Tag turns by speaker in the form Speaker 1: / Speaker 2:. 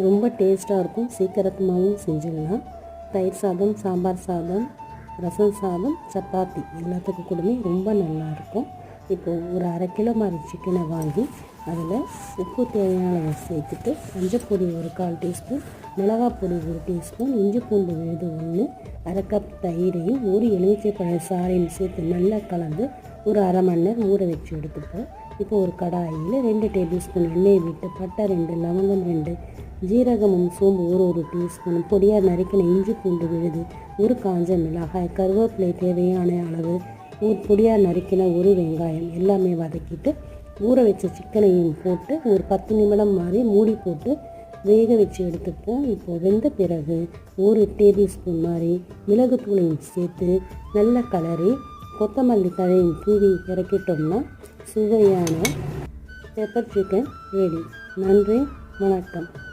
Speaker 1: ரொம்ப டேஸ்ட்டாக இருக்கும். சீக்கிரமாகவும் செஞ்சிடலாம். தயிர் சாதம், சாம்பார் சாதம், ரசம் சாதம், சப்பாத்தி எல்லாத்துக்கும் கூடமே ரொம்ப நல்லாயிருக்கும். இப்போது ஒரு 1/2 கிலோ மாதிரி சிக்கனை வாங்கி அதில் உப்பு தேவையான அளவு சேர்த்துட்டு, மஞ்சப்பொடி ஒரு 1/4 டீஸ்பூன், மிளகாப்பொடி 1 டீஸ்பூன், இஞ்சி பூண்டு விழுது 1, 1/2 கப் தயிரையும் 1 எலுமிச்சைப்பழ சாறையும் சேர்த்து நல்லா கலந்து ஒரு 1/2 மணி நேரம் ஊற வச்சு எடுத்துப்போம். இப்போ ஒரு கடாயில் 2 டேபிள் ஸ்பூன் எண்ணெய் விட்டு பட்டை 2, லவங்கம் 2, ஜீரகமும் சோம்பு 1 டீஸ்பூன், பொடியாக நறுக்கின இஞ்சி பூண்டு விழுது, 1 காஞ்ச மிளகாய், கருவேப்பிலை தேவையான அளவு, பொடியாக நறுக்கின 1 வெங்காயம் எல்லாமே வதக்கிட்டு ஊற வச்ச சிக்கனையும் போட்டு ஒரு 10 நிமிடம் மாதிரி மூடி போட்டு வேக வச்சு எடுத்துப்போம். இப்போது வெந்த பிறகு 1 டேபிள் ஸ்பூன் மாதிரி மிளகுத்தூளையும் சேர்த்து நல்ல கலரி கொத்தமல்லி தழையும் தூவி இறக்கிட்டோம்னா சுவையான பெப்பர் சிக்கன் ரெடி. நன்றி, வணக்கம்.